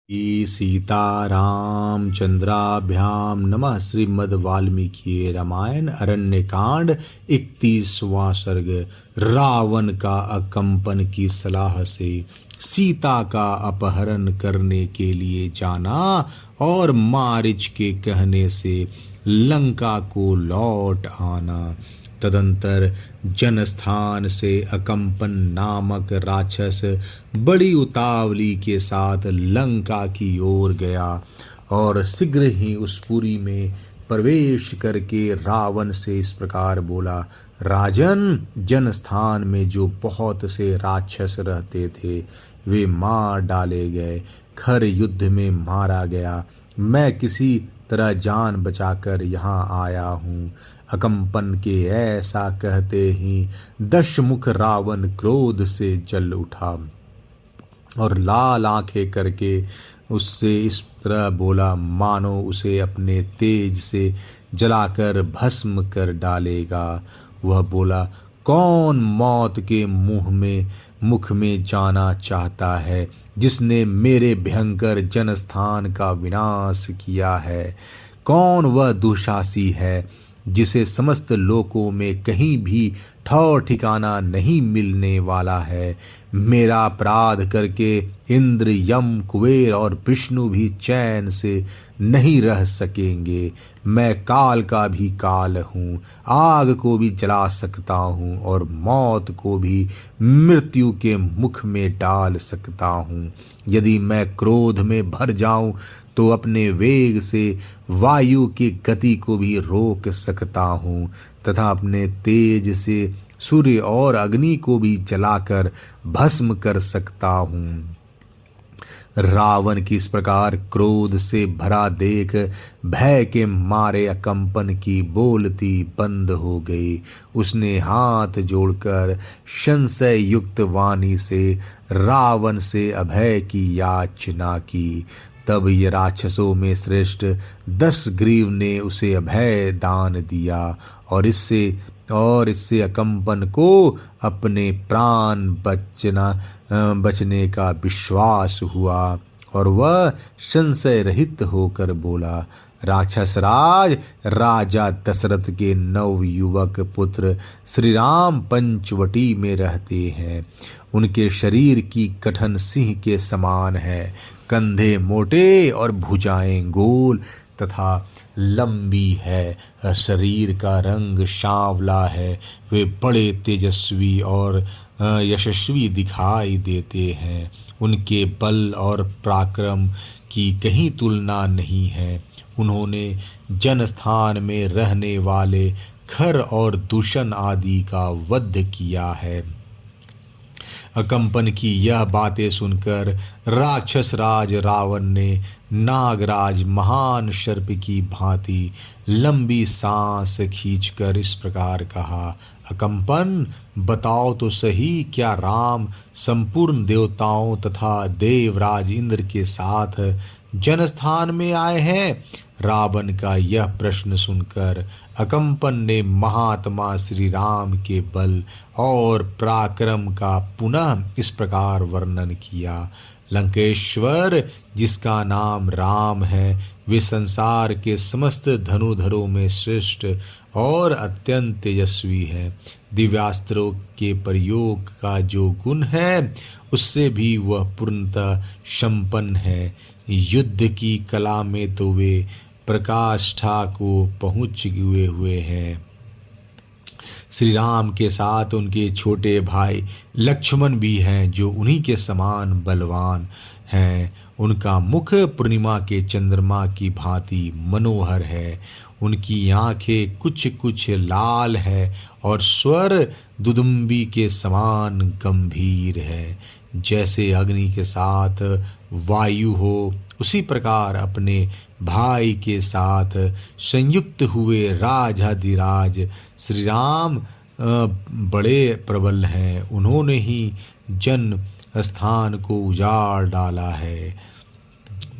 सीतारामचंद्राभ्याम नमः। श्रीमद् वाल्मीकि रामायण अरण्यकांड 31वां सर्ग। रावण का अकंपन की सलाह से सीता का अपहरण करने के लिए जाना और मारीच के कहने से लंका को लौट आना। तदंतर जनस्थान से अकंपन नामक राक्षस बड़ी उतावली के साथ लंका की ओर गया और शीघ्र ही उस पुरी में प्रवेश करके रावण से इस प्रकार बोला। राजन, जनस्थान में जो बहुत से राक्षस रहते थे वे मार डाले गए, खर युद्ध में मारा गया। मैं किसी तरह जान बचाकर यहाँ आया हूँ। अकंपन के ऐसा कहते ही दशमुख रावण क्रोध से जल उठा और लाल आंखें करके उससे इस तरह बोला मानो उसे अपने तेज से जलाकर भस्म कर डालेगा। वह बोला, कौन मौत के मुख में जाना चाहता है जिसने मेरे भयंकर जनस्थान का विनाश किया है? कौन वह दुशासी है जिसे समस्त लोकों में कहीं भी ठौर ठिकाना नहीं मिलने वाला है? मेरा अपराध करके इंद्र, यम, कुबेर और विष्णु भी चैन से नहीं रह सकेंगे। मैं काल का भी काल हूँ, आग को भी जला सकता हूँ और मौत को भी मृत्यु के मुख में डाल सकता हूँ। यदि मैं क्रोध में भर जाऊं तो अपने वेग से वायु की गति को भी रोक सकता हूँ तथा अपने तेज से सूर्य और अग्नि को भी जलाकर भस्म कर सकता हूँ। रावण की इस प्रकार क्रोध से भरा देख भय के मारे अकंपन की बोलती बंद हो गई। उसने हाथ जोड़कर संशय युक्त वाणी से रावण से अभय की याचना की। तब ये राक्षसों में श्रेष्ठ 10 ग्रीव ने उसे अभय दान दिया और इससे अकंपन को अपने प्राण बचने का विश्वास हुआ और वह संशय रहित होकर बोला। राक्षस राज राजा दशरथ के नवयुवक पुत्र श्री राम पंचवटी में रहते हैं। उनके शरीर की गठन सिंह के समान है, कंधे मोटे और भुजाएं गोल तथा लंबी है। शरीर का रंग सांवला है। वे बड़े तेजस्वी और यशस्वी दिखाई देते हैं। उनके बल और पराक्रम की कहीं तुलना नहीं है। उन्होंने जनस्थान में रहने वाले खर और दूषण आदि का वध किया है। अकंपन की यह बातें सुनकर राक्षस राज रावण ने नागराज महान सर्प की भांति लंबी सांस खींचकर इस प्रकार कहा। अकंपन, बताओ तो सही, क्या राम संपूर्ण देवताओं तथा देवराज इंद्र के साथ जनस्थान में आए हैं? रावण का यह प्रश्न सुनकर अकंपन ने महात्मा श्री राम के बल और पराक्रम का पुनः इस प्रकार वर्णन किया। लंकेश्वर, जिसका नाम राम है, वे संसार के समस्त धनुधरों में श्रेष्ठ और अत्यंत तेजस्वी है। दिव्यास्त्रों के प्रयोग का जो गुण है उससे भी वह पूर्णतः संपन्न है। युद्ध की कला में तो वे प्रकाष्ठा को पहुँच हुए हैं। श्री राम के साथ उनके छोटे भाई लक्ष्मण भी हैं जो उन्हीं के समान बलवान हैं। उनका मुख पूर्णिमा के चंद्रमा की भांति मनोहर है। उनकी आंखें कुछ कुछ लाल है और स्वर दुदुम्बी के समान गंभीर है। जैसे अग्नि के साथ वायु हो उसी प्रकार अपने भाई के साथ संयुक्त हुए राजाधिराज श्री राम बड़े प्रबल हैं। उन्होंने ही जन स्थान को उजाड़ डाला है।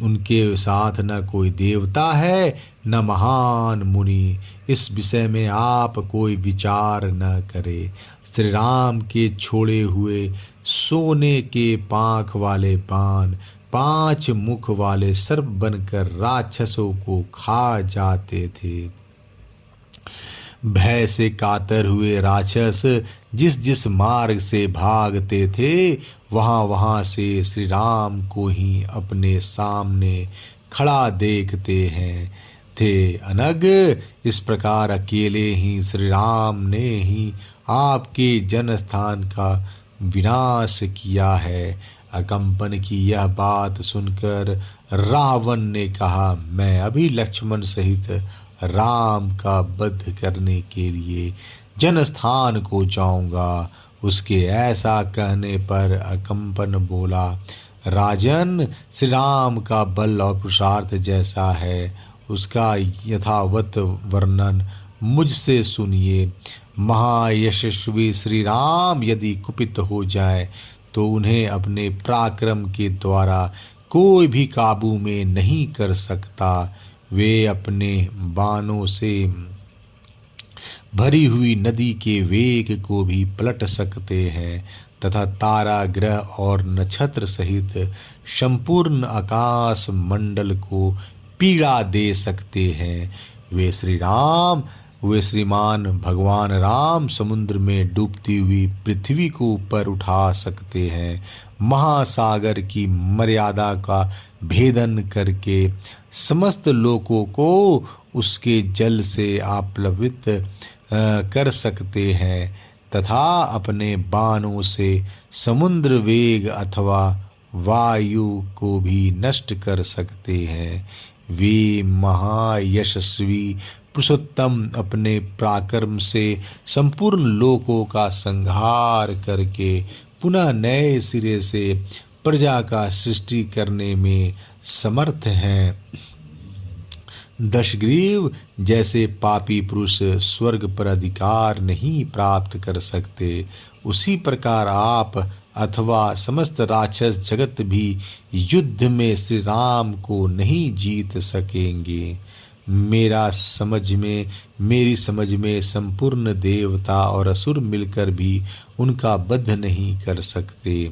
उनके साथ न कोई देवता है न महान मुनि। इस विषय में आप कोई विचार न करे। श्री राम के छोड़े हुए सोने के पांख वाले बाण 5 मुख वाले सर्प बनकर राक्षसों को खा जाते थे। भय से कातर हुए राक्षस जिस जिस मार्ग से भागते थे, वहां वहां से श्री राम को ही अपने सामने खड़ा देखते हैं थे। अनग, इस प्रकार अकेले ही श्री राम ने ही आपके जन स्थान का विनाश किया है। अकंपन की यह बात सुनकर रावण ने कहा, मैं अभी लक्ष्मण सहित राम का वध करने के लिए जनस्थान को जाऊंगा। उसके ऐसा कहने पर अकंपन बोला, राजन, श्री राम का बल और पुरुषार्थ जैसा है, उसका यथावत वर्णन मुझसे सुनिए। महायशस्वी श्री राम यदि कुपित हो जाए तो उन्हें अपने पराक्रम के द्वारा कोई भी काबू में नहीं कर सकता। वे अपने बाणों से भरी हुई नदी के वेग को भी पलट सकते हैं तथा तारा ग्रह और नक्षत्र सहित संपूर्ण आकाश मंडल को पीड़ा दे सकते हैं। वे श्रीमान भगवान राम समुद्र में डूबती हुई पृथ्वी को ऊपर उठा सकते हैं। महासागर की मर्यादा का भेदन करके समस्त लोकों को उसके जल से आप्लावित कर सकते हैं तथा अपने बाणों से समुद्र वेग अथवा वायु को भी नष्ट कर सकते हैं। वे महायशस्वी पुरुषोत्तम अपने पराक्रम से संपूर्ण लोकों का संहार करके पुनः नए सिरे से प्रजा का सृष्टि करने में समर्थ हैं। दशग्रीव जैसे पापी पुरुष स्वर्ग पर अधिकार नहीं प्राप्त कर सकते, उसी प्रकार आप अथवा समस्त राक्षस जगत भी युद्ध में श्री राम को नहीं जीत सकेंगे। मेरी समझ में संपूर्ण देवता और असुर मिलकर भी उनका वध नहीं कर सकते।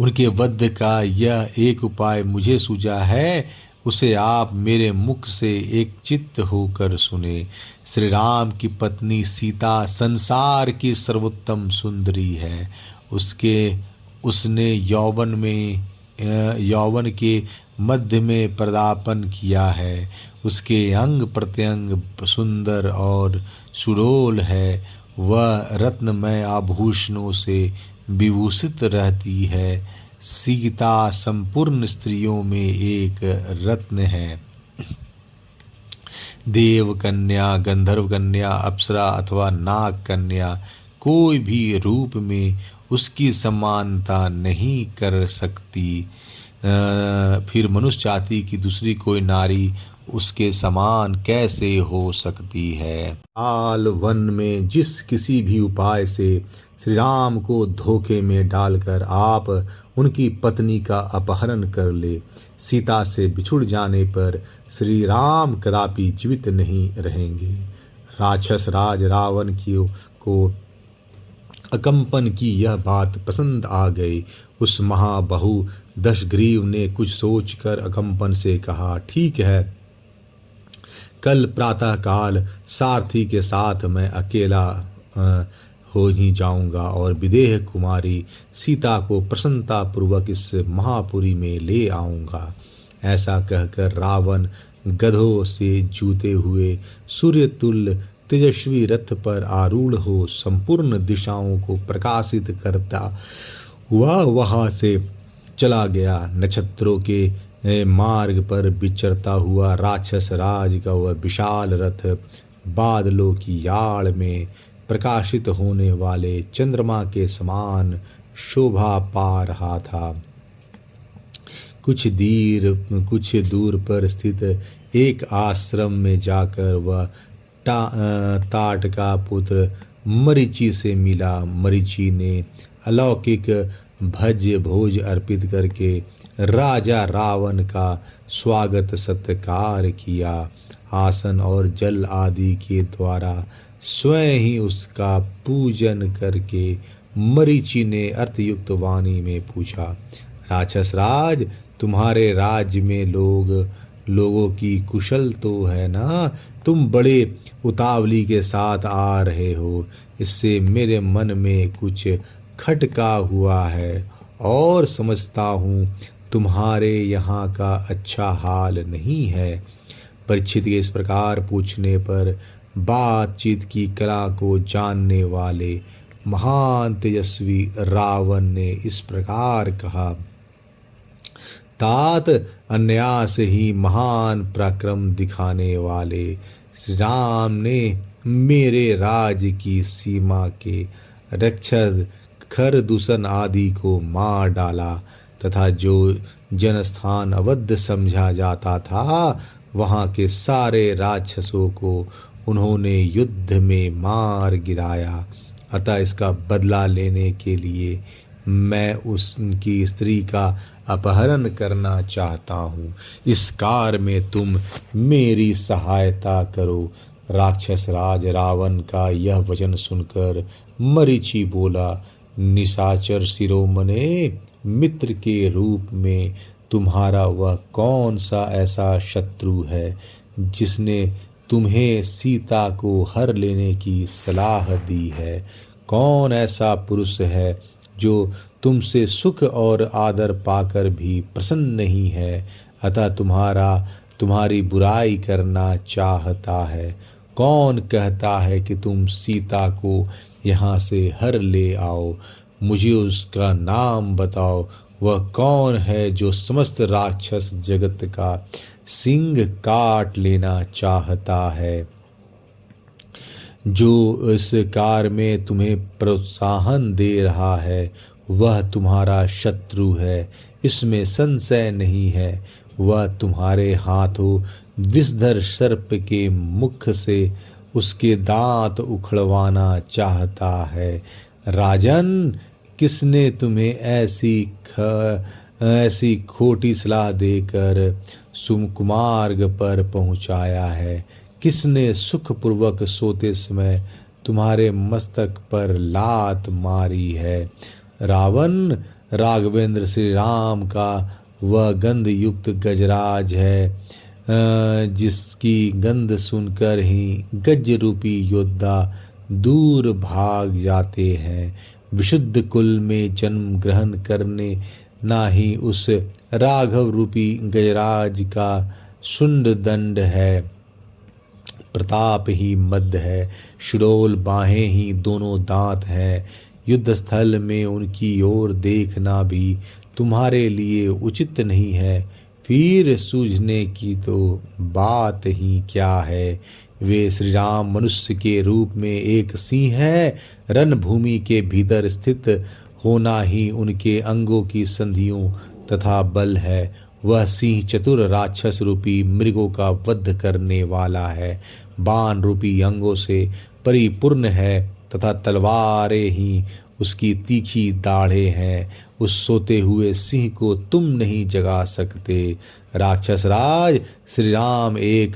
उनके वध का यह एक उपाय मुझे सूझा है, उसे आप मेरे मुख से एक चित्त होकर सुने। श्री राम की पत्नी सीता संसार की सर्वोत्तम सुंदरी है। उसने यौवन के मध्य में पदार्पण किया है। उसके अंग प्रत्यंग सुंदर और सुडोल है। वह रत्नमय आभूषणों से विभूषित रहती है। सीता संपूर्ण स्त्रियों में एक रत्न है। देव कन्या, गंधर्व कन्या, अप्सरा अथवा नाग कन्या कोई भी रूप में उसकी समानता नहीं कर सकती। फिर मनुष्य जाति की दूसरी कोई नारी उसके समान कैसे हो सकती है। काल वन में जिस किसी भी उपाय से श्री राम को धोखे में डालकर आप उनकी पत्नी का अपहरण कर ले, सीता से बिछुड़ जाने पर श्री राम कदापि जीवित नहीं रहेंगे। राक्षस राज रावण को अकंपन की यह बात पसंद आ गई। उस महाबहु दशग्रीव ने कुछ सोचकर अकंपन से कहा, ठीक है, कल प्रातः काल सारथी के साथ मैं अकेला हो ही जाऊंगा और विदेह कुमारी सीता को प्रसन्नता पूर्वक इस महापुरी में ले आऊंगा। ऐसा कहकर रावण गधों से जूते हुए सूर्यतुल्य तेजस्वी रथ पर आरूढ़ हो संपूर्ण दिशाओं को प्रकाशित करता हुआ वहां से चला गया। नक्षत्रों के मार्ग पर विचरता हुआ राक्षस राज का वह विशाल रथ बादलों की याड़ में प्रकाशित होने वाले चंद्रमा के समान शोभा पा रहा था। कुछ दूर पर स्थित एक आश्रम में जाकर वह ताट का पुत्र मरीचि से मिला। मरीचि ने अलौकिक भज्य भोज अर्पित करके राजा रावण का स्वागत सत्कार किया। आसन और जल आदि के द्वारा स्वयं ही उसका पूजन करके मरीचि ने अर्थयुक्त वाणी में पूछा, राक्षस राज, तुम्हारे राज्य में लोगों की कुशल तो है ना? तुम बड़े उतावली के साथ आ रहे हो, इससे मेरे मन में कुछ खटका हुआ है और समझता हूँ तुम्हारे यहाँ का अच्छा हाल नहीं है। परीक्षित के इस प्रकार पूछने पर बातचीत की कला को जानने वाले महान तेजस्वी रावण ने इस प्रकार कहा, तात, अन्यास ही महान पराक्रम दिखाने वाले श्री राम ने मेरे राज्य की सीमा के रक्षक खरदूषण आदि को मार डाला तथा जो जनस्थान अवध समझा जाता था वहाँ के सारे राक्षसों को उन्होंने युद्ध में मार गिराया। अतः इसका बदला लेने के लिए मैं उनकी स्त्री का अपहरण करना चाहता हूँ। इस कार्य में तुम मेरी सहायता करो। राक्षस राज रावण का यह वचन सुनकर मरीचि बोला, निशाचर शिरोमणे, मित्र के रूप में तुम्हारा वह कौन सा ऐसा शत्रु है जिसने तुम्हें सीता को हर लेने की सलाह दी है? कौन ऐसा पुरुष है जो तुमसे सुख और आदर पाकर भी प्रसन्न नहीं है, अतः तुम्हारी बुराई करना चाहता है? कौन कहता है कि तुम सीता को यहाँ से हर ले आओ? मुझे उसका नाम बताओ। वह कौन है जो समस्त राक्षस जगत का सिंह काट लेना चाहता है? जो इस कार्य में तुम्हें प्रोत्साहन दे रहा है वह तुम्हारा शत्रु है, इसमें संशय नहीं है। वह तुम्हारे हाथों विषधर सर्प के मुख से उसके दांत उखड़वाना चाहता है। राजन, किसने तुम्हें ऐसी खोटी सलाह देकर सुकुमार्ग पर पहुंचाया है? किसने सुखपूर्वक सोते समय तुम्हारे मस्तक पर लात मारी है? रावण, राघवेंद्र श्री राम का वह गंध युक्त गजराज है जिसकी गंध सुनकर ही गज रूपी योद्धा दूर भाग जाते हैं। विशुद्ध कुल में जन्म ग्रहण करने ना ही उस राघव रूपी गजराज का शुंड दंड है, प्रताप ही मद है, शिरोल बाहें ही दोनों दांत हैं। युद्ध स्थल में उनकी ओर देखना भी तुम्हारे लिए उचित नहीं है। फिर सूझने की तो बात ही क्या है। वे श्री राम मनुष्य के रूप में एक सिंह है। रणभूमि के भीतर स्थित होना ही उनके अंगों की संधियों तथा बल है। वह सिंह चतुर राक्षस रूपी मृगों का वध करने वाला है, बाण रूपी अंगों से परिपूर्ण है तथा तलवारें ही उसकी तीखी दाढ़ें हैं। उस सोते हुए सिंह को तुम नहीं जगा सकते। राक्षस राज, श्री राम एक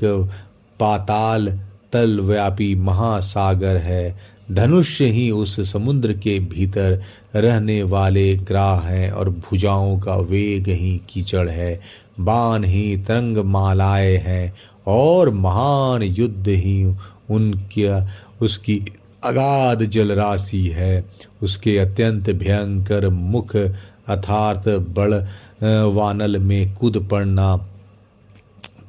पाताल तल व्यापी महासागर है। धनुष ही उस समुद्र के भीतर रहने वाले ग्राह हैं और भुजाओं का वेग ही कीचड़ है। बाण ही तरंग मालाएं हैं और महान युद्ध ही उसकी अगाध जलराशि है। उसके अत्यंत भयंकर मुख अर्थात बड़ वानल में कूद पड़ना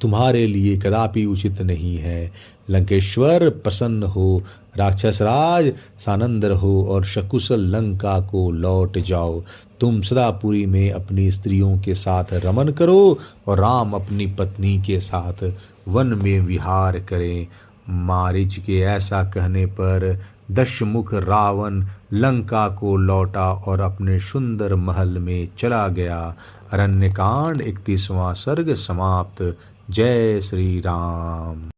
तुम्हारे लिए कदापि उचित नहीं है। लंकेश्वर, प्रसन्न हो। राक्षस राज, सानंद रहो और सकुशल लंका को लौट जाओ। तुम सदापुरी में अपनी स्त्रियों के साथ रमन करो और राम अपनी पत्नी के साथ वन में विहार करें। मारीच के ऐसा कहने पर दशमुख रावण लंका को लौटा और अपने सुंदर महल में चला गया। अरण्यकांड 31वां सर्ग समाप्त। जय श्री राम।